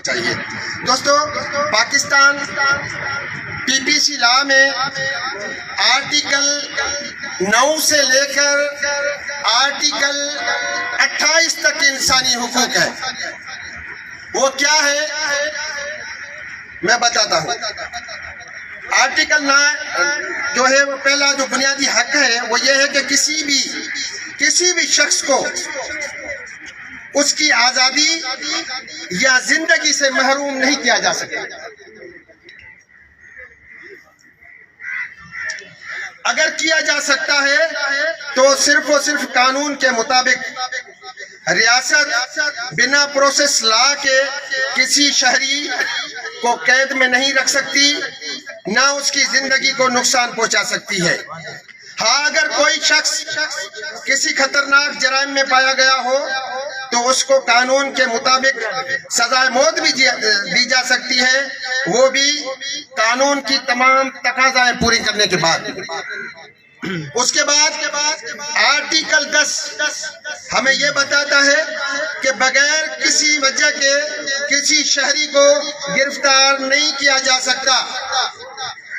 چاہیے۔ دوستو، پاکستان PPC لا میں آرٹیکل 9 سے لے کر آرٹیکل 28 تک انسانی حقوق ہے۔ وہ کیا ہے میں بتاتا ہوں۔ آرٹیکل 9 جو ہے وہ پہلا جو بنیادی حق ہے وہ یہ ہے کہ کسی بھی شخص کو اس کی آزادی یا زندگی سے محروم نہیں کیا جا سکتا۔ اگر کیا جا سکتا ہے تو صرف اور صرف قانون کے مطابق ریاست بنا پروسیس لا کے کسی شہری کو قید میں نہیں رکھ سکتی، نہ اس کی زندگی کو نقصان پہنچا سکتی ہے۔ ہاں، اگر کوئی شخص کسی خطرناک جرائم میں پایا گیا ہو تو اس کو قانون کے مطابق سزائے موت بھی دی جا سکتی ہے، وہ بھی قانون کی تمام تقاضائیں پوری کرنے کے بعد۔ اس کے بعد آرٹیکل 10 ہمیں یہ بتاتا ہے کہ بغیر کسی وجہ کے کسی شہری کو گرفتار نہیں کیا جا سکتا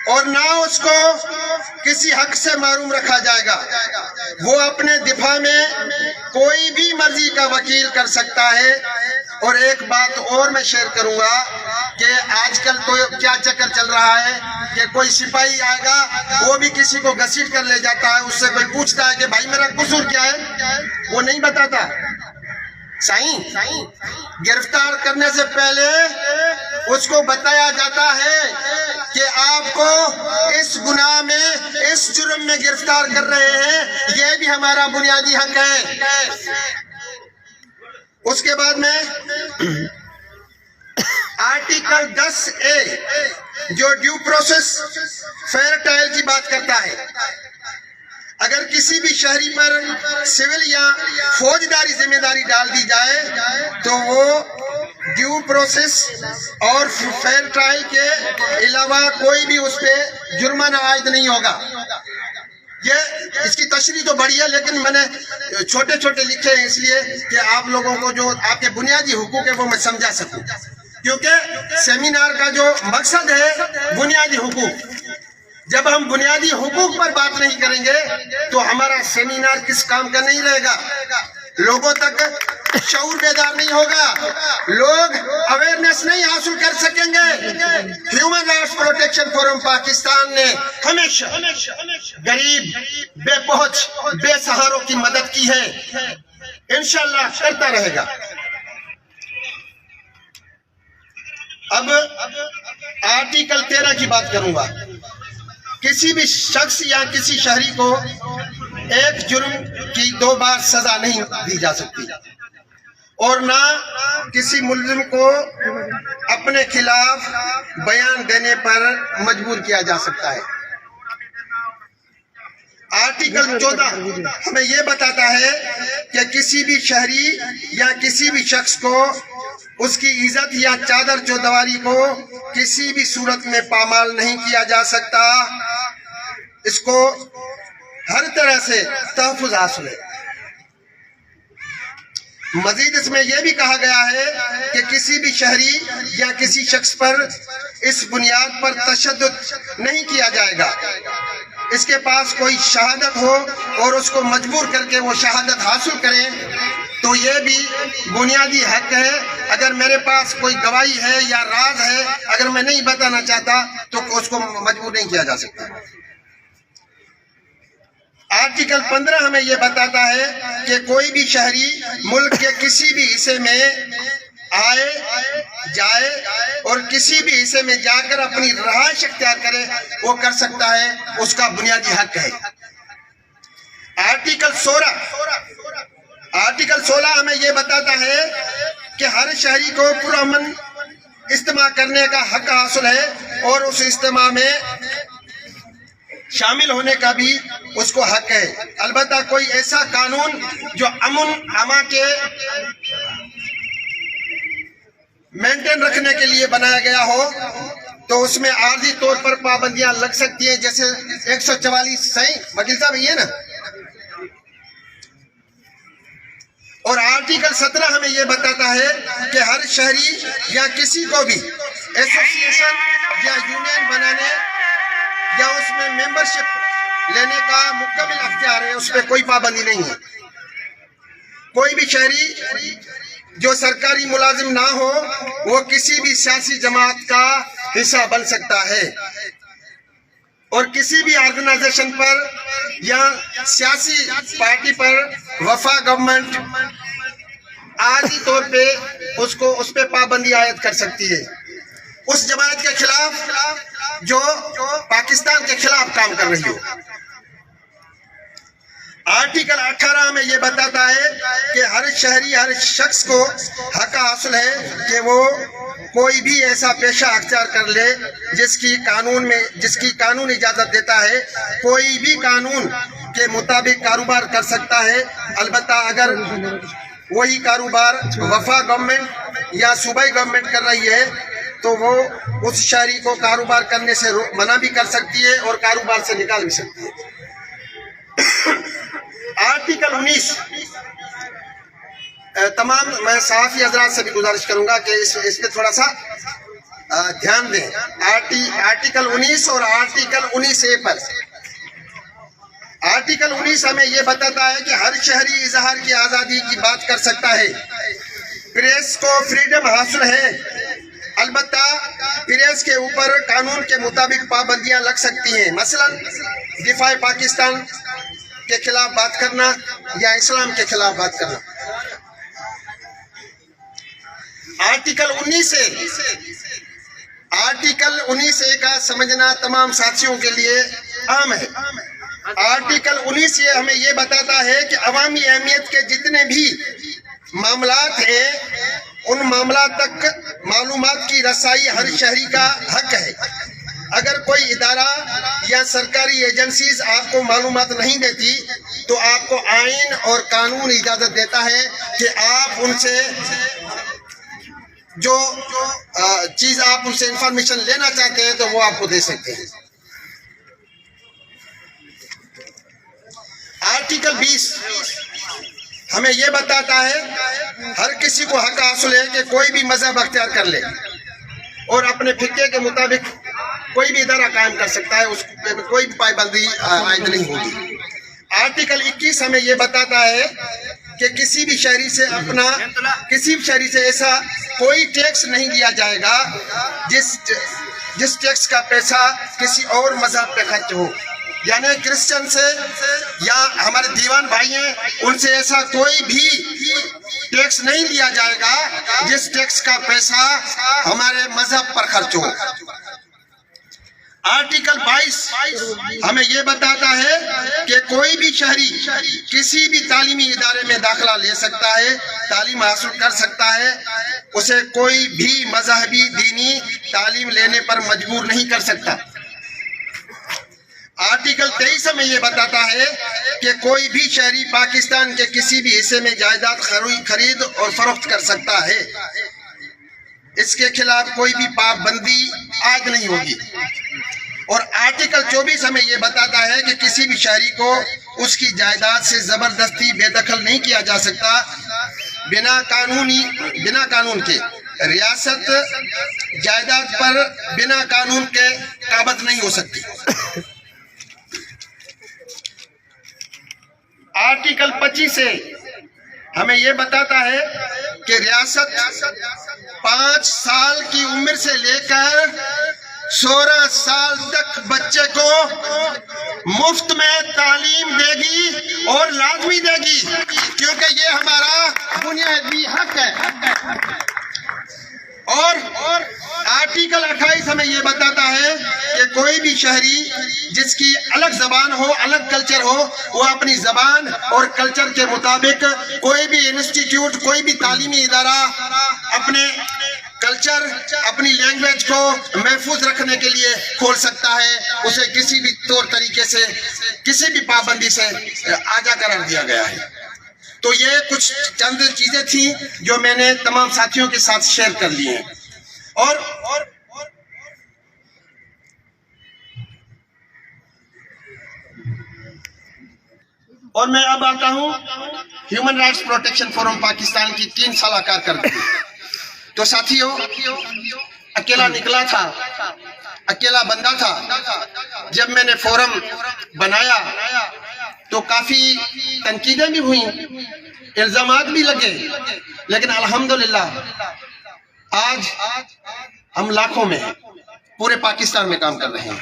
اور نہ اس کو کسی حق سے محروم رکھا جائے گا۔ وہ اپنے دفاع میں کوئی بھی مرضی کا وکیل کر سکتا ہے۔ اور ایک بات اور میں شیئر کروں گا کہ آج کل تو کیا چکر چل رہا ہے کہ کوئی سپاہی آئے گا، وہ بھی کسی کو گھسیٹ کر لے جاتا ہے، اس سے کوئی پوچھتا ہے کہ بھائی میرا قصور کیا ہے، وہ نہیں بتاتا۔ گرفتار کرنے سے پہلے اس کو بتایا جاتا ہے کہ آپ کو اس گناہ میں، اس جرم میں گرفتار کر رہے ہیں، یہ بھی ہمارا بنیادی حق ہے۔ اس کے بعد میں آرٹیکل 10A جو ڈیو پروسیس فیئر ٹرائل کی بات کرتا ہے، اگر کسی بھی شہری پر سول یا فوجداری ذمہ داری ڈال دی جائے تو وہ ڈیو پروسیس اور فیئر ٹرائل کے علاوہ کوئی بھی اس پہ جرمانہ عائد نہیں ہوگا۔ یہ اس کی تشریح تو بڑی ہے، لیکن میں نے چھوٹے چھوٹے لکھے ہیں اس لیے کہ آپ لوگوں کو جو آپ کے بنیادی حقوق ہے وہ میں سمجھا سکوں، کیونکہ سیمینار کا جو مقصد ہے بنیادی حقوق۔ جب ہم بنیادی حقوق پر بات نہیں کریں گے تو ہمارا سیمینار کس کام کا نہیں رہے گا، لوگوں تک شعور بیدار نہیں ہوگا، لوگ اویئرنیس نہیں حاصل کر سکیں گے۔ Human rights protection forum Pakistan نے ہمیشہ غریب، بے پہنچ، بے سہاروں کی مدد کی ہے، انشاءاللہ کرتا رہے گا۔ اب آرٹیکل 13 کی بات کروں گا۔ کسی بھی شخص یا کسی شہری کو ایک جرم کی 2 بار سزا نہیں دی جا سکتی اور نہ کسی ملزم کو اپنے خلاف بیان دینے پر مجبور کیا جا سکتا ہے۔ آرٹیکل 14 ہمیں یہ بتاتا ہے کہ کسی بھی شہری یا کسی بھی شخص کو اس کی عزت یا چادر چودواری کو کسی بھی صورت میں پامال نہیں کیا جا سکتا، اس کو ہر طرح سے تحفظ حاصل ہے۔ مزید اس میں یہ بھی کہا گیا ہے کہ کسی بھی شہری یا کسی شخص پر اس بنیاد پر تشدد نہیں کیا جائے گا اس کے پاس کوئی شہادت ہو اور اس کو مجبور کر کے وہ شہادت حاصل کریں تو یہ بھی بنیادی حق ہے۔ اگر میرے پاس کوئی گواہی ہے یا راز ہے، اگر میں نہیں بتانا چاہتا تو اس کو مجبور نہیں کیا جا سکتا۔ آرٹیکل 15 ہمیں یہ بتاتا ہے کہ کوئی بھی شہری ملک کے کسی بھی حصے میں آئے جائے اور کسی بھی حصے میں جا کر اپنی رہائش اختیار کرے، وہ کر سکتا ہے، اس کا بنیادی حق ہے۔ آرٹیکل 16 ہمیں یہ بتاتا ہے کہ ہر شہری کو پرامن اجتماع کرنے کا حق حاصل ہے اور اس اجتماع میں شامل ہونے کا بھی اس کو حق ہے، البتہ کوئی ایسا قانون جو امن امان کے مینٹین رکھنے کے لیے بنایا گیا ہو تو اس میں عارضی طور پر پابندیاں لگ سکتی ہیں، جیسے 144 صحیح وکیل صاحب یہ نا اور آرٹیکل 17 ہمیں یہ بتاتا ہے کہ ہر شہری یا کسی کو بھی ایسوسی ایشن یا یونین بنانے یا اس میں ممبرشپ لینے کا مکمل اختیار ہے، اس پہ کوئی پابندی نہیں ہے۔ کوئی بھی شہری جو سرکاری ملازم نہ ہو وہ کسی بھی سیاسی جماعت کا حصہ بن سکتا ہے اور کسی بھی آرگنائزیشن پر یا سیاسی پارٹی پر وفاق گورنمنٹ عارضی طور پہ اس پہ پابندی عائد کر سکتی ہے، اس جماعت کے خلاف جو پاکستان کے خلاف کام کر رہی ہو۔ آرٹیکل 18 میں یہ بتاتا ہے کہ ہر شہری، ہر شخص کو حق حاصل ہے کہ وہ کوئی بھی ایسا پیشہ اختیار کر لے جس کی قانون اجازت دیتا ہے، کوئی بھی قانون کے مطابق کاروبار کر سکتا ہے، البتہ اگر وہی کاروبار وفاق گورنمنٹ یا صوبائی گورنمنٹ کر رہی ہے تو وہ اس شہری کو کاروبار کرنے سے منع بھی کر سکتی ہے اور کاروبار سے نکال بھی سکتی ہے۔ آرٹیکل 19 تمام میں صحافی حضرات سے بھی گزارش کروں گا کہ اس پہ تھوڑا سا دھیان دیں۔ آرٹیکل 19 اور آرٹیکل 19A پر آرٹیکل 19 ہمیں یہ بتاتا ہے کہ ہر شہری اظہار کی آزادی کی بات کر سکتا ہے، پریس کو فریڈم حاصل ہے، البتہ پریس کے اوپر قانون کے مطابق پابندیاں لگ سکتی ہیں، مثلا دفاع پاکستان کے خلاف بات کرنا یا اسلام کے خلاف بات کرنا۔ آرٹیکل 19A کا سمجھنا تمام ساتھیوں کے لیے عام ہے۔ آرٹیکل 19 ہمیں یہ بتاتا ہے کہ عوامی اہمیت کے جتنے بھی معاملات ہیں ان معاملات تک معلومات کی رسائی ہر شہری کا حق ہے۔ اگر کوئی ادارہ یا سرکاری ایجنسیز آپ کو معلومات نہیں دیتی تو آپ کو آئین اور قانون اجازت دیتا ہے کہ آپ ان سے جو چیز آپ ان سے انفارمیشن لینا چاہتے ہیں تو وہ آپ کو دے سکتے ہیں۔ آرٹیکل 20 ہمیں یہ بتاتا ہے ہر کسی کو حق حاصل ہے کہ کوئی بھی مذہب اختیار کر لے اور اپنے فقہ کے مطابق کوئی بھی ادارہ قائم کر سکتا ہے، اس پہ کوئی پابندی عائد نہیں ہوگی۔ آرٹیکل 21 ہمیں یہ بتاتا ہے کہ کسی بھی شہری سے ایسا کوئی ٹیکس نہیں لیا جائے گا جس ٹیکس کا پیسہ کسی اور مذہب پہ خرچ ہو، یعنی کرسچن سے یا ہمارے دیوان بھائی ہیں ان سے ایسا کوئی بھی ٹیکس نہیں لیا جائے گا جس ٹیکس کا پیسہ ہمارے مذہب پر خرچ ہو۔ آرٹیکل 22 ہمیں یہ بتاتا ہے کہ کوئی بھی شہری کسی بھی تعلیمی ادارے میں داخلہ لے سکتا ہے، تعلیم حاصل کر سکتا ہے، اسے کوئی بھی مذہبی دینی تعلیم لینے پر مجبور نہیں کر سکتا۔ آرٹیکل 23 ہمیں یہ بتاتا ہے کہ کوئی بھی شہری پاکستان کے کسی بھی حصے میں جائیداد خرید اور فروخت کر سکتا ہے، اس کے خلاف کوئی بھی پابندی عائد نہیں ہوگی۔ اور آرٹیکل 24 ہمیں یہ بتاتا ہے کہ کسی بھی شہری کو اس کی جائیداد سے زبردستی بے دخل نہیں کیا جا سکتا، بنا قانون کے ریاست جائیداد پر بنا قانون کے قابض نہیں ہو سکتی۔ آرٹیکل 25 سے ہمیں یہ بتاتا ہے کہ ریاست 5 سال کی عمر سے لے کر 16 سال تک بچے کو مفت میں تعلیم دے گی اور لازمی دے گی، کیونکہ یہ ہمارا بنیادی حق ہے۔ اور آرٹیکل 28 ہمیں یہ بتاتا ہے کہ کوئی بھی شہری جس کی الگ زبان ہو، الگ کلچر ہو، وہ اپنی زبان اور کلچر کے مطابق کوئی بھی انسٹیٹیوٹ، کوئی بھی تعلیمی ادارہ اپنے کلچر، اپنی لینگویج کو محفوظ رکھنے کے لیے کھول سکتا ہے، اسے کسی بھی طور طریقے سے کسی بھی پابندی سے آزاد قرار دیا گیا ہے۔ تو یہ کچھ چند چیزیں تھیں جو میں نے تمام ساتھیوں کے ساتھ شیئر کر لی ہیں۔ اور میں اب آتا ہوں human rights protection forum Pakistan کی 3 سالہ کارکردگی. تو ساتھیوں اکیلا نکلا تھا, اکیلا بندہ تھا. جب میں نے فورم بنایا تو کافی تنقیدیں بھی ہوئیں, الزامات بھی لگے, لیکن الحمدللہ آج ہم لاکھوں میں پورے پاکستان میں کام کر رہے ہیں.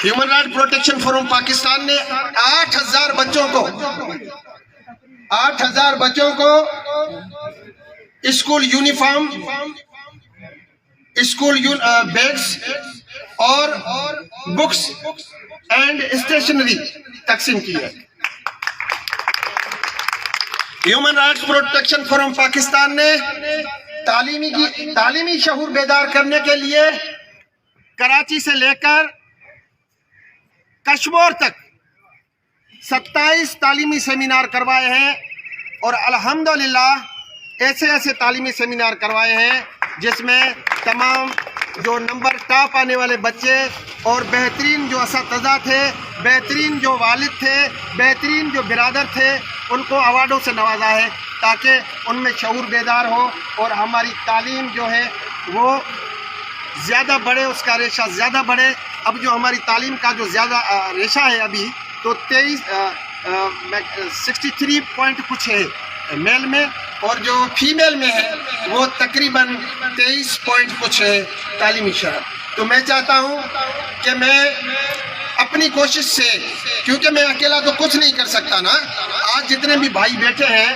Human right protection forum Pakistan نے 8,000 بچوں کو اسکول یونیفارم, اسکول بیگس اور بکس اینڈ اسٹیشنری تقسیم کی ہے. Human rights protection forum Pakistan نے تعلیمی شعور بیدار کرنے کے لیے کراچی سے لے کر کشمیر تک 27 تعلیمی سیمینار کروائے ہیں, اور الحمدللہ ایسے تعلیمی سیمینار کروائے ہیں جس میں تمام جو نمبر ٹاپ آنے والے بچے اور بہترین جو اساتذہ تھے, بہترین جو والد تھے, بہترین جو برادر تھے, ان کو ایوارڈوں سے نوازا ہے تاکہ ان میں شعور بیدار ہو اور ہماری تعلیم جو ہے وہ زیادہ بڑھے, اس کا ریشہ زیادہ بڑھے. اب جو ہماری تعلیم کا جو زیادہ ریشہ ہے ابھی تو 63 پوائنٹ کچھ ہے میل میں, اور جو فیمیل میں ہے وہ تقریباً 23 پوائنٹ کچھ ہے تعلیمی شرح. تو میں چاہتا ہوں کہ میں اپنی کوشش سے, کیونکہ میں اکیلا تو کچھ نہیں کر سکتا نا, آج جتنے بھی بھائی بیٹھے ہیں,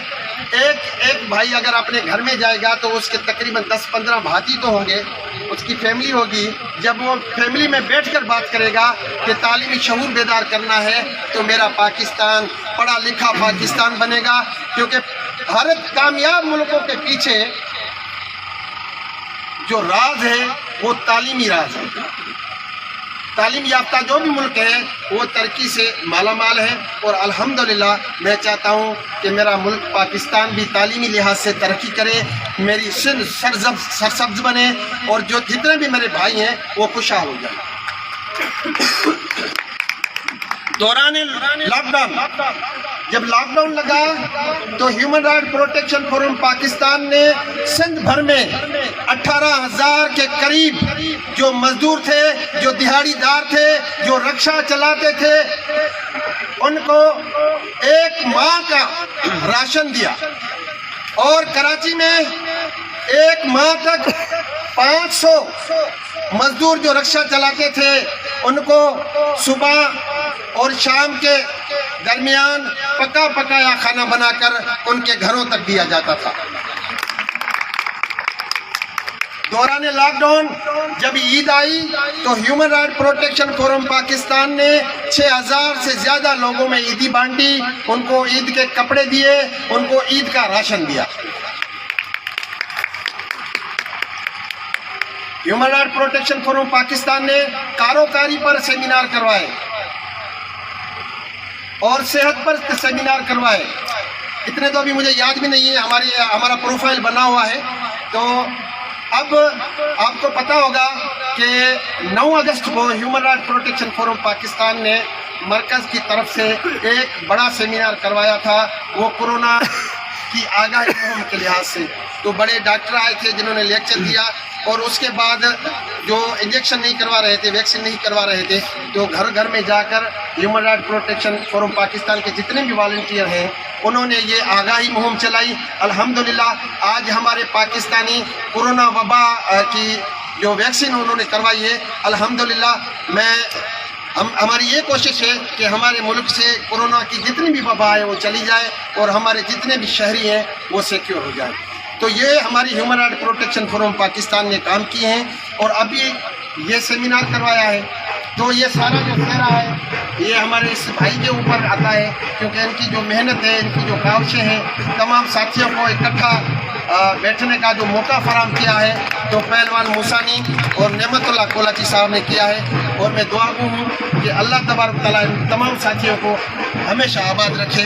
ایک بھائی اگر اپنے گھر میں جائے گا تو اس کے تقریباً 10-15 بھاتی تو ہوں گے, اس کی فیملی ہوگی. جب وہ فیملی میں بیٹھ کر بات کرے گا کہ تعلیمی شعور بیدار کرنا ہے تو میرا پاکستان پڑھا لکھا پاکستان بنے گا. کیونکہ ہر کامیاب ملکوں کے پیچھے جو راز ہے وہ تعلیمی راز ہے. تعلیم یافتہ جو بھی ملک ہے وہ ترقی سے مالا مال ہے, اور الحمدللہ میں چاہتا ہوں کہ میرا ملک پاکستان بھی تعلیمی لحاظ سے ترقی کرے, میری سندھ سرسبز بنے, اور جو جتنے بھی میرے بھائی ہیں وہ خوشحال ہو جائیں. دوران لاک ڈاؤن, جب لاک ڈاؤن لگا تو human right protection forum Pakistan نے سندھ بھر میں 18,000 کے قریب جو مزدور تھے, جو دہاڑی دار تھے, جو رکشہ چلاتے تھے, ان کو 1 ماہ کا راشن دیا. اور کراچی میں 1 ماہ تک 500 مزدور جو رکشہ چلاتے تھے ان کو صبح اور شام کے درمیان پکایا کھانا بنا کر ان کے گھروں تک دیا جاتا تھا. دوران لاک ڈاؤن جب عید آئی تو human right protection forum Pakistan نے 6,000 سے زیادہ لوگوں میں عیدی بانٹی, ان کو عید کے کپڑے دیے, ان کو عید کا راشن دیا. Human right protection forum Pakistan نے کاروکاری پر سیمینار کروائے اور صحت پر سیمینار کروائے. اتنے تو ابھی مجھے یاد بھی نہیں ہے, ہمارا پروفائل بنا ہوا ہے. تو اب آپ کو پتا ہوگا کہ 9 اگست کو human right protection forum Pakistan نے مرکز کی طرف سے ایک بڑا سیمینار کروایا تھا, وہ کورونا کی آگاہی مہم کے لحاظ سے. تو بڑے ڈاکٹر آئے تھے جنہوں نے لیکچر دیا, اور اس کے بعد جو انجیکشن نہیں کروا رہے تھے, ویکسین نہیں کروا رہے تھے, تو گھر گھر میں جا کر human right protection forum Pakistan کے جتنے بھی والنٹیئر ہیں انہوں نے یہ آگاہی مہم چلائی. الحمدللہ آج ہمارے پاکستانی کورونا وبا کی جو ویکسین انہوں نے کروائی ہے, الحمدللہ ہماری یہ کوشش ہے کہ ہمارے ملک سے کورونا کی جتنی بھی وبا ہے وہ چلی جائے اور ہمارے جتنے بھی شہری ہیں وہ سیکیور ہو جائے. تو یہ ہماری human right protection forum Pakistan نے کام کیے ہیں, اور ابھی یہ سیمینار کروایا ہے. تو یہ سارا جو پھیرا ہے یہ ہمارے اس بھائی کے اوپر آتا ہے, کیونکہ ان کی جو محنت ہے, ان کی جو کاوشیں ہیں, تمام ساتھیوں کو اکٹھا بیٹھنے کا جو موقع فراہم کیا ہے تو پہلوان موسانی اور نعمت اللہ کولاچی صاحب نے کیا ہے. اور میں دعا ہوں کہ اللہ تبارک تعالیٰ ان تمام ساتھیوں کو ہمیشہ آباد رکھے.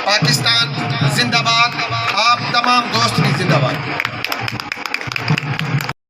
پاکستان زندہ باد, آپ تمام دوست بھی زندہ باد.